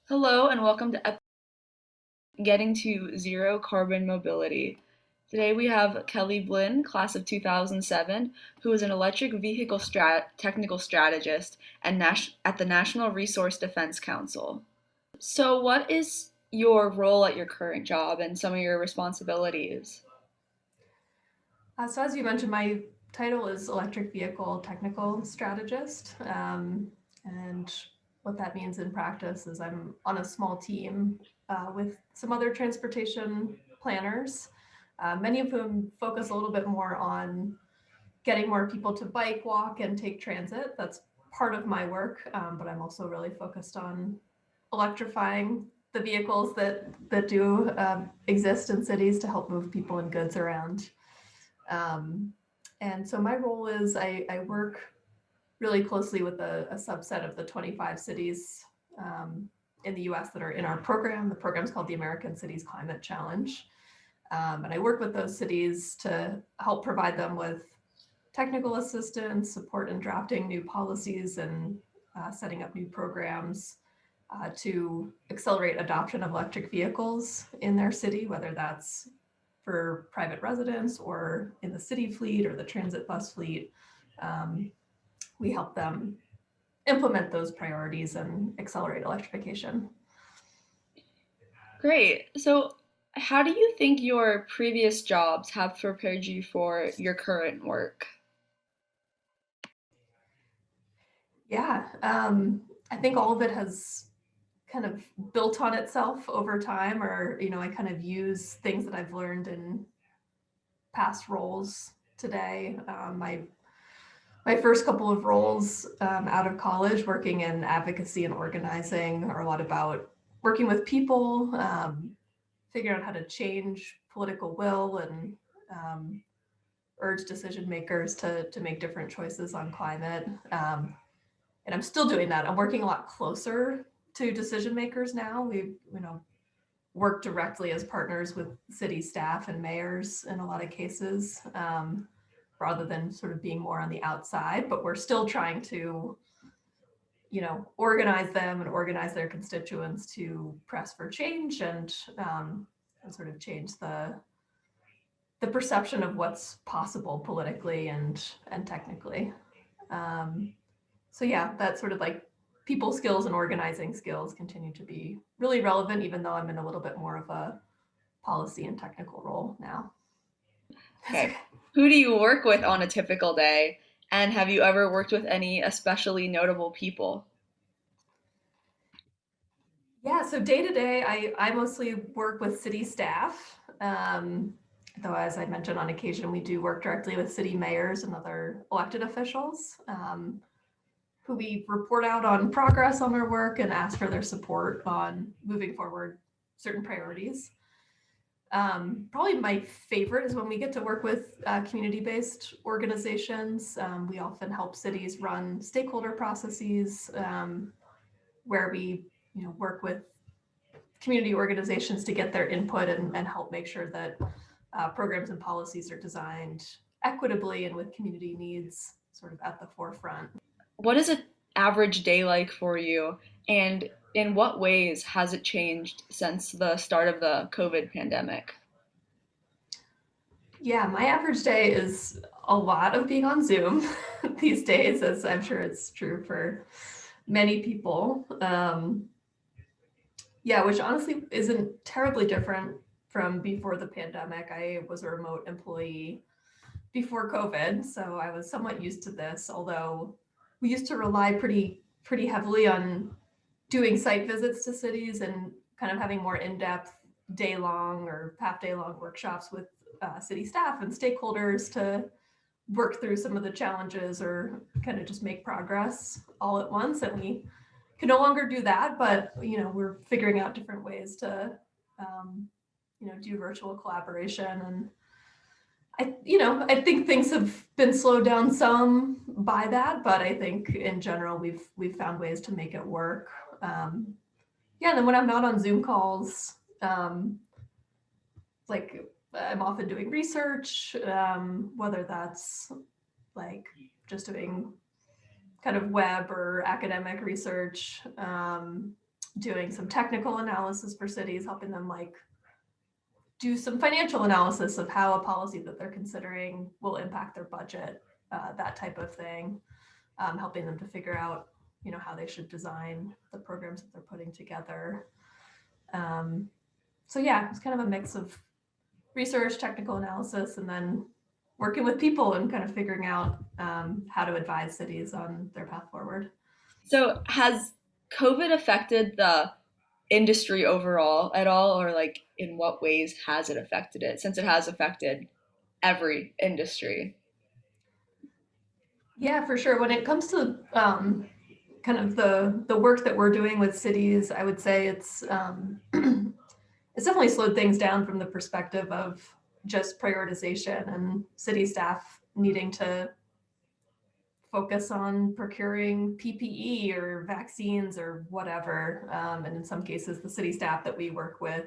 Hello and welcome to Getting to Zero Carbon Mobility. Today we have Kelly Blynn, class of 2007, who is an electric vehicle technical strategist at the National Resource Defense Council. So, what is your role at your current job and some of your responsibilities? So as you mentioned, my title is electric vehicle technical strategist. And what that means in practice is I'm on a small team with some other transportation planners, many of whom focus a little bit more on getting more people to bike, walk, and take transit. That's part of my work, but I'm also really focused on electrifying the vehicles that do exist in cities to help move people and goods around. Um, and so my role is I work really closely with a subset of the 25 cities in the US that are in our program. The program is called the American Cities Climate Challenge. And I work with those cities to help provide them with technical assistance, support in drafting new policies, and setting up new programs to accelerate adoption of electric vehicles in their city, whether that's for private residents or in the city fleet or the transit bus fleet. Um, we help them implement those priorities and accelerate electrification. Great. So, how do you think your previous jobs have prepared you for your current work? Yeah, I think all of it has kind of built on itself over time, or I kind of use things that I've learned in past roles today. My first couple of roles out of college, working in advocacy and organizing, are a lot about working with people, figuring out how to change political will and urge decision makers to make different choices on climate. And I'm still doing that. I'm working a lot closer to decision makers now. We work directly as partners with city staff and mayors in a lot of cases, rather than sort of being more on the outside. But we're still trying to organize them and organize their constituents to press for change and sort of change the perception of what's possible politically and technically. Um, so yeah, that sort of like people skills and organizing skills continue to be really relevant, even though I'm in a little bit more of a policy and technical role now. That's Okay. okay. Who do you work with on a typical day? And have you ever worked with any especially notable people? Yeah, so day to day, I mostly work with city staff. Though, as I mentioned, on occasion, we do work directly with city mayors and other elected officials, who we report out on progress on our work and ask for their support on moving forward certain priorities. Probably my favorite is when we get to work with community-based organizations. We often help cities run stakeholder processes, where we work with community organizations to get their input and help make sure that programs and policies are designed equitably and with community needs sort of at the forefront. What is an average day like for you? And in what ways has it changed since the start of the COVID pandemic? Yeah, my average day is a lot of being on Zoom these days, as I'm sure it's true for many people. Yeah, which honestly isn't terribly different from before the pandemic. I was a remote employee before COVID, so I was somewhat used to this, although we used to rely pretty heavily on doing site visits to cities and kind of having more in-depth day-long or half-day-long workshops with city staff and stakeholders to work through some of the challenges or kind of just make progress all at once. And we can no longer do that, but we're figuring out different ways to do virtual collaboration. And I think things have been slowed down some by that, but I think in general we've found ways to make it work. Yeah, and then when I'm not on Zoom calls, like I'm often doing research, whether that's like just doing kind of web or academic research, doing some technical analysis for cities, helping them like do some financial analysis of how a policy that they're considering will impact their budget, that type of thing, helping them to figure out, how they should design the programs that they're putting together. So yeah, it's kind of a mix of research, technical analysis, and then working with people and kind of figuring out how to advise cities on their path forward. So has COVID affected the industry overall at all, or like in what ways has it affected it, since it has affected every industry? Yeah, for sure. When it comes to kind of the work that we're doing with cities, I would say it's it's definitely slowed things down from the perspective of just prioritization and city staff needing to focus on procuring PPE or vaccines or whatever. And in some cases, the city staff that we work with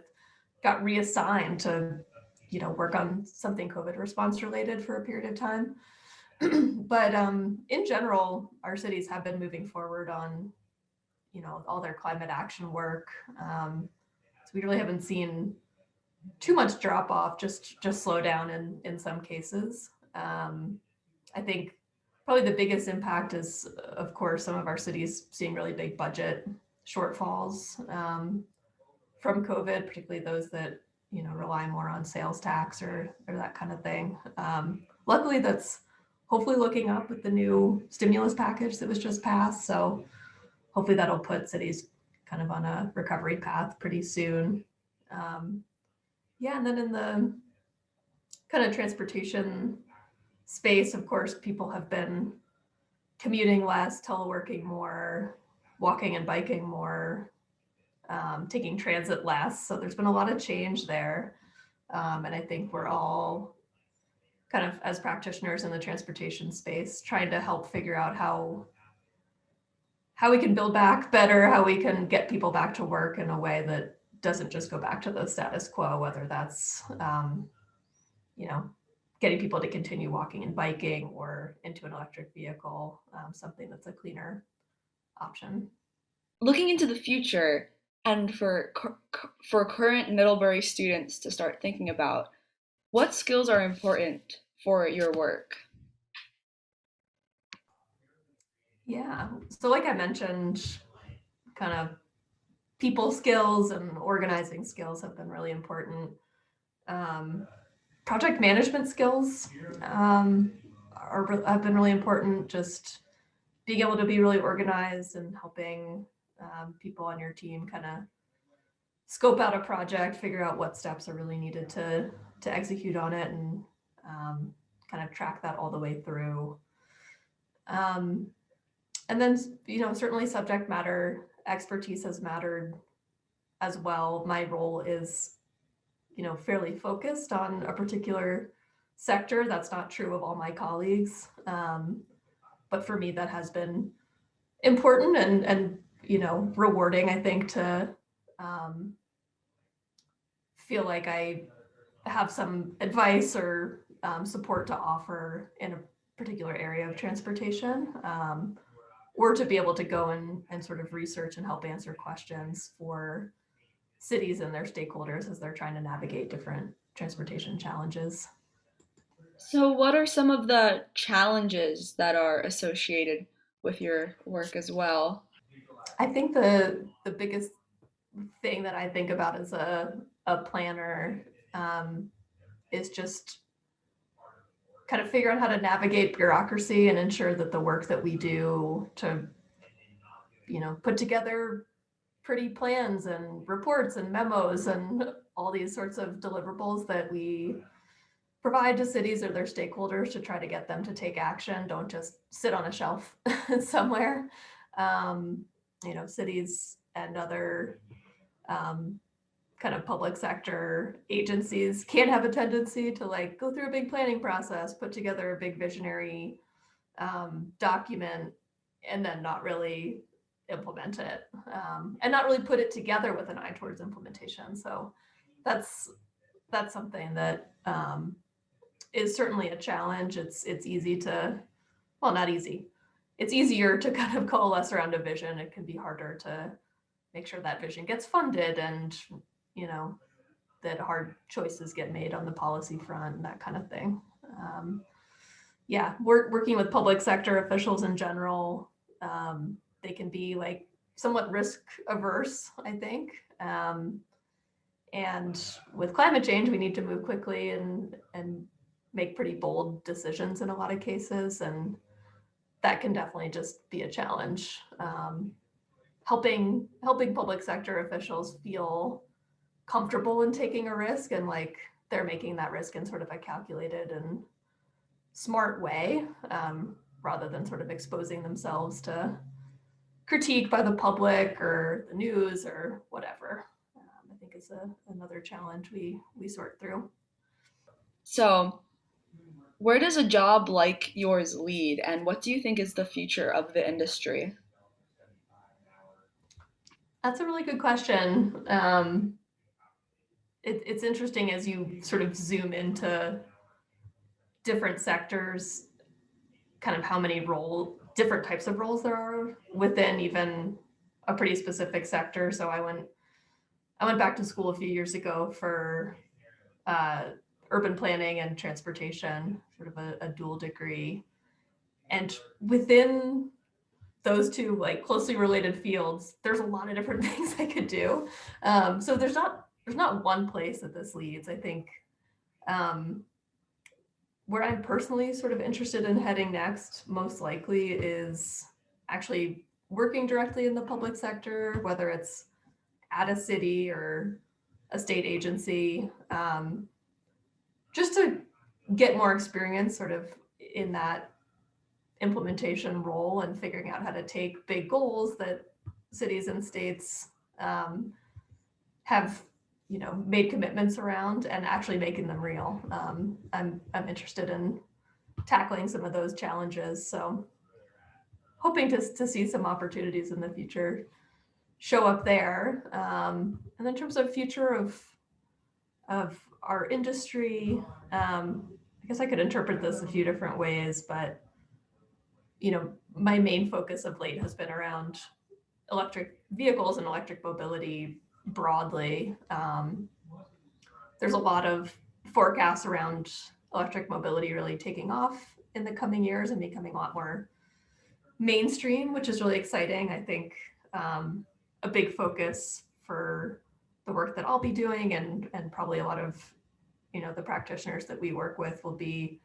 got reassigned to, work on something COVID response related for a period of time. But in general, our cities have been moving forward on, all their climate action work. So we really haven't seen too much drop off, just slow down in some cases. I think probably the biggest impact is, of course, some of our cities seeing really big budget shortfalls from COVID, particularly those that rely more on sales tax or that kind of thing. Luckily, that's hopefully looking up with the new stimulus package that was just passed. So hopefully that'll put cities kind of on a recovery path pretty soon. Yeah, and then in the kind of transportation space, of course, people have been commuting less, teleworking more, walking and biking more, taking transit less. So there's been a lot of change there. And I think we're all kind of, as practitioners in the transportation space, trying to help figure out how we can build back better, how we can get people back to work in a way that doesn't just go back to the status quo, whether that's, getting people to continue walking and biking or into an electric vehicle, something that's a cleaner option. Looking into the future, and for current Middlebury students to start thinking about, what skills are important for your work? Yeah. So like I mentioned, kind of people skills and organizing skills have been really important. Project management skills have been really important. Just being able to be really organized and helping people on your team kind of scope out a project, figure out what steps are really needed to execute on it, and kind of track that all the way through. And then, certainly subject matter expertise has mattered as well. My role is, fairly focused on a particular sector. That's not true of all my colleagues. But for me, that has been important and rewarding, I think, to feel like I have some advice or support to offer in a particular area of transportation, or to be able to go and sort of research and help answer questions for cities and their stakeholders as they're trying to navigate different transportation challenges. So, what are some of the challenges that are associated with your work as well? I think the biggest thing that I think about as a planner is just kind of figure out how to navigate bureaucracy and ensure that the work that we do to put together pretty plans and reports and memos and all these sorts of deliverables that we provide to cities or their stakeholders to try to get them to take action don't just sit on a shelf somewhere. Cities and other kind of public sector agencies can have a tendency to like go through a big planning process, put together a big visionary document, and then not really implement it, and not really put it together with an eye towards implementation. So that's something that is certainly a challenge. It's easy to, well, not easy. It's easier to kind of coalesce around a vision. It can be harder to make sure that vision gets funded and, that hard choices get made on the policy front and that kind of thing. Yeah, working with public sector officials in general, they can be like somewhat risk averse, I think. And with climate change, we need to move quickly and make pretty bold decisions in a lot of cases, and that can definitely just be a challenge. Helping public sector officials feel comfortable in taking a risk and like they're making that risk in sort of a calculated and smart way, rather than sort of exposing themselves to critique by the public or the news or whatever. I think is another challenge we sort through. So, where does a job like yours lead, and what do you think is the future of the industry? That's a really good question. It's interesting as you sort of zoom into different sectors, kind of how many different types of roles there are within even a pretty specific sector. So I went back to school a few years ago for uh, urban planning and transportation, sort of a dual degree. And within those two like closely related fields, there's a lot of different things I could do. So there's not one place that this leads. I think um, where I'm personally sort of interested in heading next, most likely, is actually working directly in the public sector, whether it's at a city or a state agency, just to get more experience sort of in that implementation role and figuring out how to take big goals that cities and states have made commitments around and actually making them real. I'm interested in tackling some of those challenges, so hoping to see some opportunities in the future show up there. And in terms of future of our industry, I guess I could interpret this a few different ways, but my main focus of late has been around electric vehicles and electric mobility broadly. There's a lot of forecasts around electric mobility really taking off in the coming years and becoming a lot more mainstream, which is really exciting. I think a big focus for the work that I'll be doing and probably a lot of the practitioners that we work with will be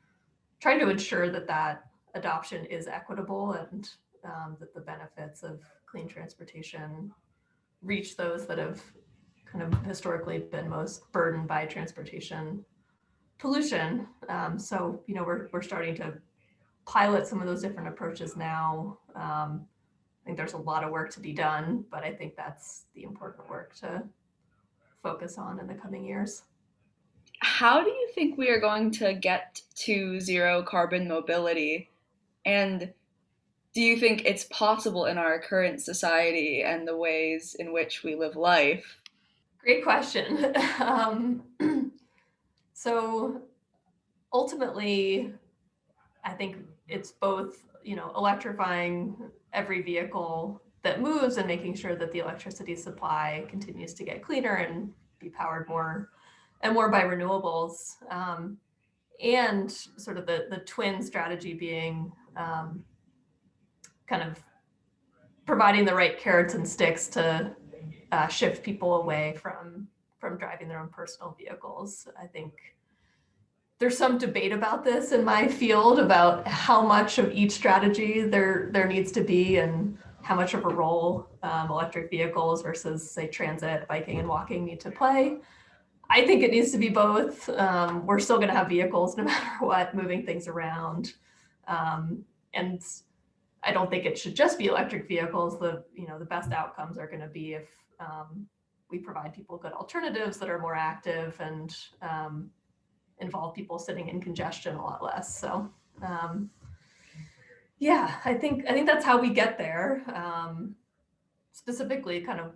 trying to ensure that adoption is equitable and that the benefits of clean transportation reach those that have kind of historically been most burdened by transportation pollution. So we're starting to pilot some of those different approaches now. I think there's a lot of work to be done, but I think that's the important work to focus on in the coming years. How do you think we are going to get to zero carbon mobility? And do you think it's possible in our current society and the ways in which we live life? Great question. So ultimately, I think it's both, electrifying every vehicle that moves and making sure that the electricity supply continues to get cleaner and be powered more and more by renewables. And sort of the twin strategy being kind of providing the right carrots and sticks to shift people away from driving their own personal vehicles. I think there's some debate about this in my field about how much of each strategy there needs to be and how much of a role electric vehicles versus say transit, biking, and walking need to play. I think it needs to be both. We're still going to have vehicles no matter what, moving things around, and I don't think it should just be electric vehicles. The best outcomes are going to be if we provide people good alternatives that are more active and involve people sitting in congestion a lot less. So yeah, I think that's how we get there. Specifically, kind of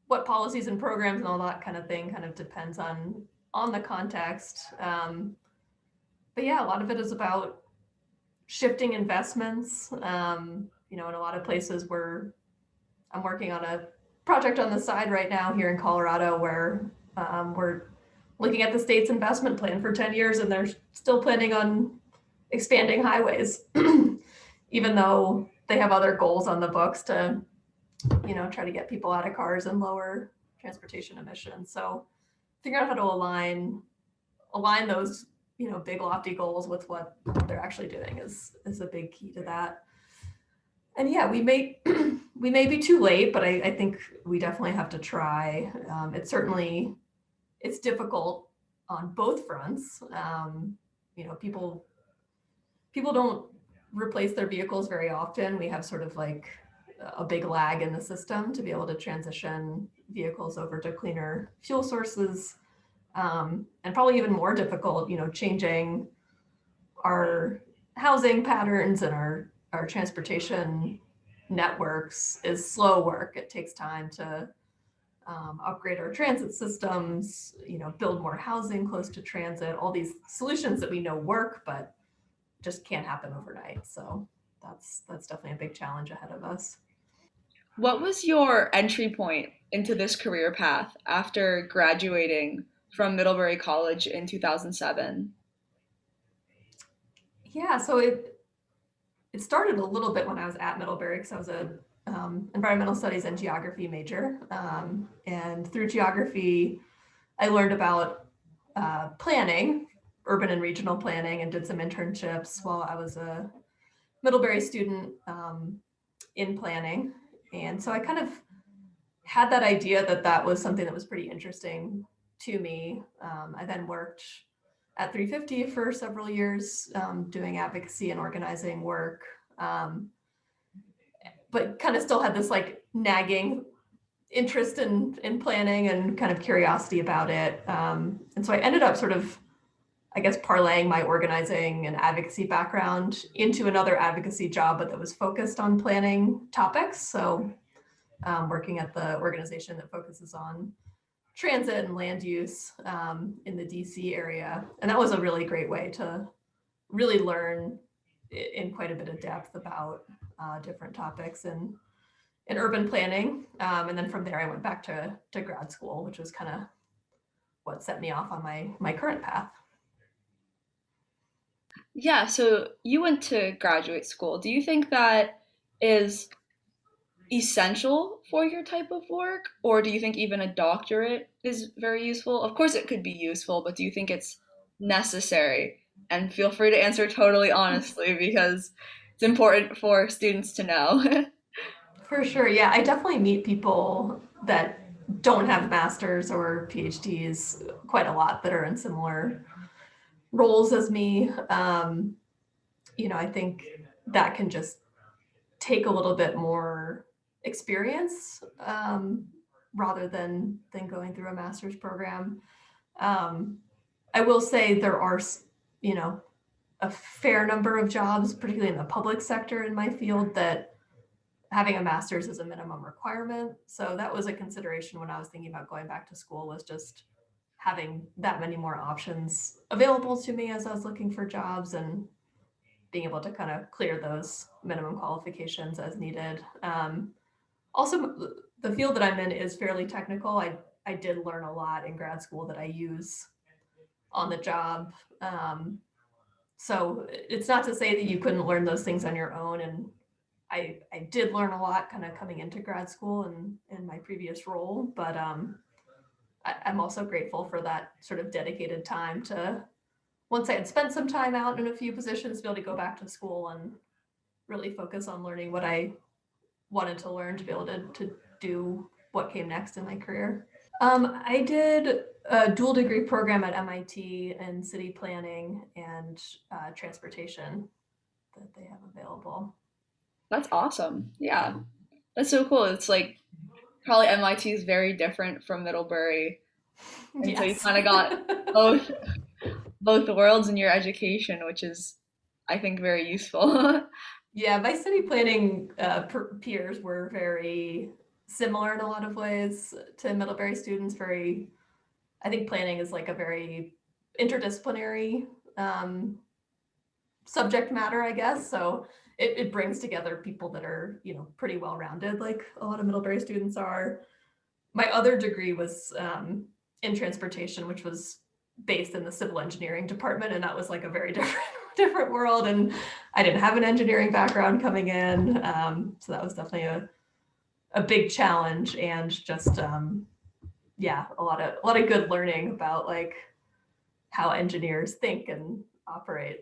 what policies and programs and all that kind of thing kind of depends on the context. But yeah, a lot of it is about shifting investments. In a lot of places where I'm working on a project on the side right now here in Colorado where we're looking at the state's investment plan for 10 years, and they're still planning on expanding highways, even though they have other goals on the books to, try to get people out of cars and lower transportation emissions. So figuring out how to align those, big lofty goals with what they're actually doing is a big key to that. And yeah, we may we may be too late, but I think we definitely have to try. It's difficult on both fronts. People don't replace their vehicles very often. We have sort of like a big lag in the system to be able to transition vehicles over to cleaner fuel sources, and probably even more difficult, changing our housing patterns and our transportation networks is slow work. It takes time to upgrade our transit systems, build more housing close to transit, all these solutions that we know work, but just can't happen overnight. So that's definitely a big challenge ahead of us. What was your entry point into this career path after graduating from Middlebury College in 2007? Yeah, so it started a little bit when I was at Middlebury because I was a environmental studies and geography major, and through geography, I learned about planning, urban and regional planning, and did some internships while I was a Middlebury student in planning. And so I kind of had that idea that that was something that was pretty interesting to me. I then worked at 350 for several years, doing advocacy and organizing work, but kind of still had this like nagging interest in planning and kind of curiosity about it. And so I ended up sort of, I guess, parlaying my organizing and advocacy background into another advocacy job, but that was focused on planning topics. So working at the organization that focuses on transit and land use in the DC area. And that was a really great way to really learn in quite a bit of depth about different topics in urban planning. And then from there, I went back to grad school, which was kind of what set me off on my current path. Yeah, so you went to graduate school. Do you think that is essential for your type of work, or do you think even a doctorate is very useful? Of course, it could be useful, but do you think it's necessary? And feel free to answer totally honestly because it's important for students to know. For sure. Yeah, I definitely meet people that don't have masters or PhDs quite a lot that are in similar roles as me. I think that can just take a little bit more experience, rather than going through a master's program. Um, I will say there are, you know, a fair number of jobs, particularly in the public sector in my field, that having a master's is a minimum requirement. So that was a consideration when I was thinking about going back to school, was just having that many more options available to me as I was looking for jobs and being able to kind of clear those minimum qualifications as needed. Also, the field that I'm in is fairly technical. I did learn a lot in grad school that I use on the job. So it's not to say that you couldn't learn those things on your own. And I did learn a lot kind of coming into grad school and in my previous role, but I'm also grateful for that sort of dedicated time to, once I had spent some time out in a few positions, to be able to go back to school and really focus on learning what I wanted to learn to be able to do what came next in my career. I did a dual degree program at MIT in city planning and transportation that they have available. That's awesome. Yeah, that's so cool. It's like probably MIT is very different from Middlebury, and so you Yes. kind of got both both worlds in your education, which is, I think, very useful. Yeah, my city planning peers were very similar in a lot of ways to Middlebury students. I think planning is like a very interdisciplinary um, subject matter, I guess. So it brings together people that are, pretty well rounded, like a lot of Middlebury students are. my other degree was in transportation, which was based in the civil engineering department, and that was like a very different world. And I didn't have an engineering background coming in, so that was definitely a big challenge, and just yeah, a lot of good learning about like how engineers think and operate.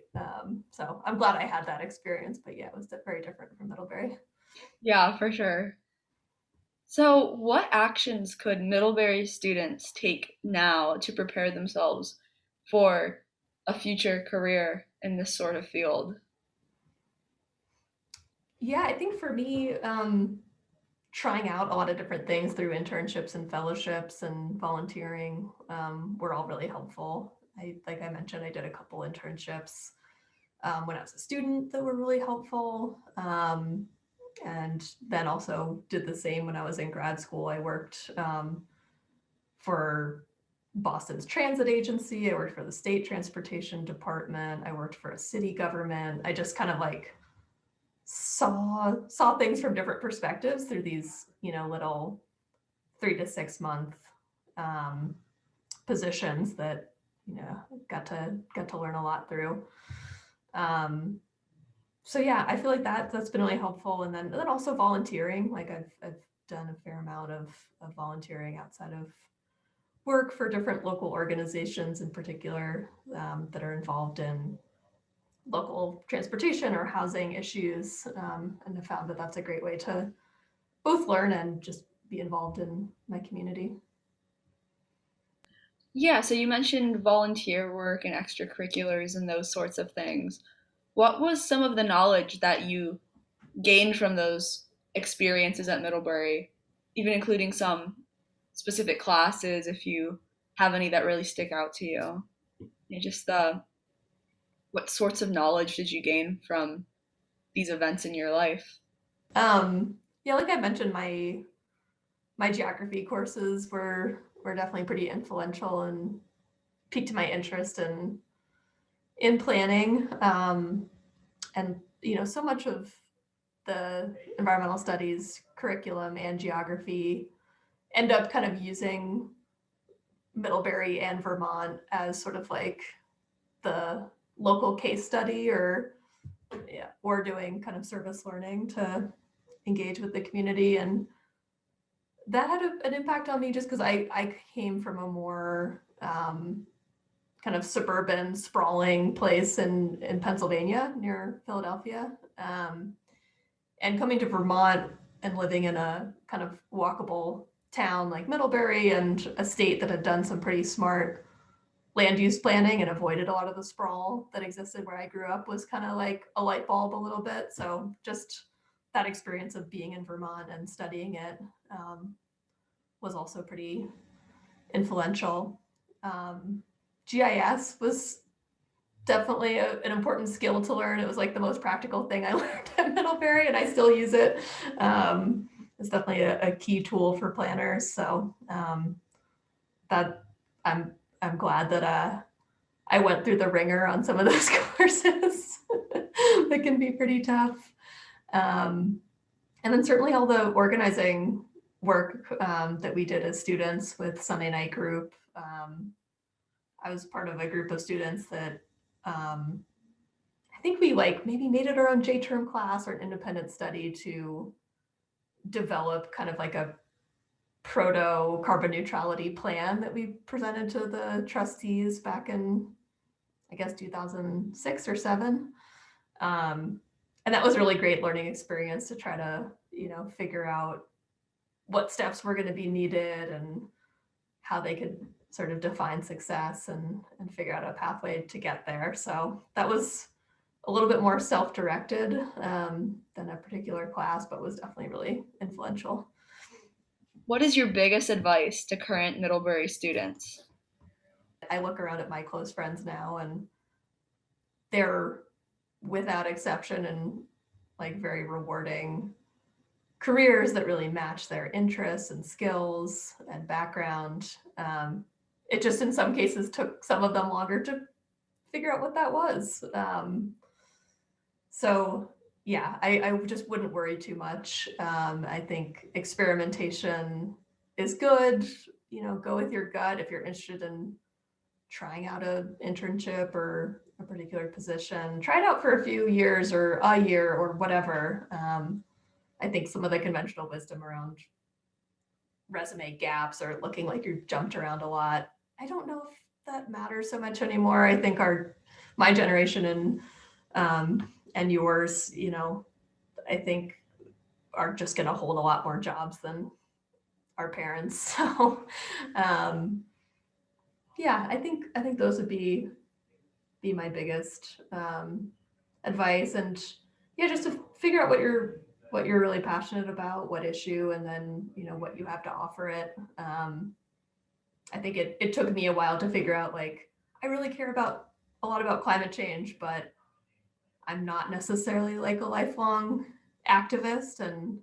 So I'm glad I had that experience, but yeah, it was very different from Middlebury. Yeah, for sure. So, what actions could Middlebury students take now to prepare themselves for a future career in this sort of field? Yeah, I think for me, trying out a lot of different things through internships and fellowships and volunteering were all really helpful. Like I mentioned, I did a couple internships when I was a student that were really helpful. And then also did the same when I was in grad school. I worked for Boston's transit agency. I worked for the state transportation department. I worked for a city government. I just kind of like saw things from different perspectives through these, little 3 to 6 month um, positions that got to learn a lot through. So yeah, I feel like that's been really helpful. And then also volunteering. Like I've done a fair amount of volunteering outside of work for different local organizations in particular that are involved in local transportation or housing issues, and have found that that's a great way to both learn and just be involved in my community. Yeah, so you mentioned volunteer work and extracurriculars and those sorts of things. What was some of the knowledge that you gained from those experiences at Middlebury, even including some specific classes, if you have any that really stick out to you? And just what sorts of knowledge did you gain from these events in your life? Yeah, like I mentioned, my geography courses were definitely pretty influential and piqued my interest in planning. And so much of the environmental studies curriculum and geography end up kind of using Middlebury and Vermont as sort of like the local case study, or yeah, or doing kind of service learning to engage with the community. And that had an impact on me just because I came from a more kind of suburban, sprawling place in Pennsylvania near Philadelphia. And coming to Vermont and living in a kind of walkable town like Middlebury, and a state that had done some pretty smart land use planning and avoided a lot of the sprawl that existed where I grew up, was kind of like a light bulb a little bit. So just that experience of being in Vermont and studying it was also pretty influential. GIS was definitely an important skill to learn. It was like the most practical thing I learned at Middlebury, and I still use it. It's definitely a key tool for planners. So that I'm glad that I went through the ringer on some of those courses. That can be pretty tough. And then certainly all the organizing work that we did as students with Sunday Night Group. I was part of a group of students that I think we like maybe made it our own J-term class or an independent study to develop kind of like a proto carbon neutrality plan that we presented to the trustees back in, I guess, 2006 or 7. And that was a really great learning experience to try to, figure out what steps were going to be needed and how they could sort of define success and figure out a pathway to get there. So that was a little bit more self-directed than a particular class, but was definitely really influential. What is your biggest advice to current Middlebury students? I look around at my close friends now, and they're without exception and like very rewarding careers that really match their interests and skills and background. It just in some cases took some of them longer to figure out what that was. So yeah, I just wouldn't worry too much. I think experimentation is good, go with your gut. If you're interested in trying out an internship or a particular position, try it out for a few years or a year or whatever. I think some of the conventional wisdom around resume gaps or looking like you jumped around a lot, I don't know if that matters so much anymore. I think my generation and yours, I think are just going to hold a lot more jobs than our parents. So, yeah, I think those would be my biggest advice. And yeah, just to figure out what you're really passionate about, what issue, and then what you have to offer it. I think it took me a while to figure out, like, I really care about a lot about climate change, but I'm not necessarily like a lifelong activist, and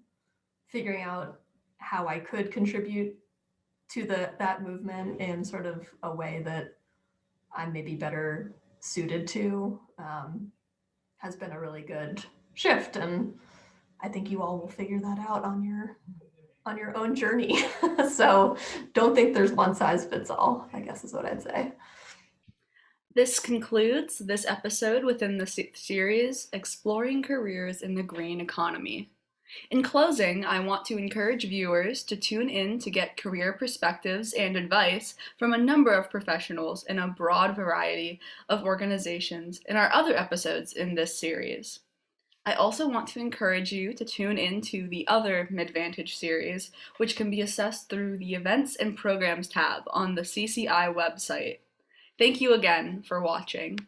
figuring out how I could contribute to that movement in sort of a way that I'm maybe better suited to, has been a really good shift. And I think you all will figure that out on your own journey. So don't think there's one size fits all, I guess is what I'd say. This concludes this episode within the series Exploring Careers in the Green Economy. In closing, I want to encourage viewers to tune in to get career perspectives and advice from a number of professionals in a broad variety of organizations in our other episodes in this series. I also want to encourage you to tune in to the other MIDDVantage series, which can be assessed through the Events and Programs tab on the CCI website. Thank you again for watching.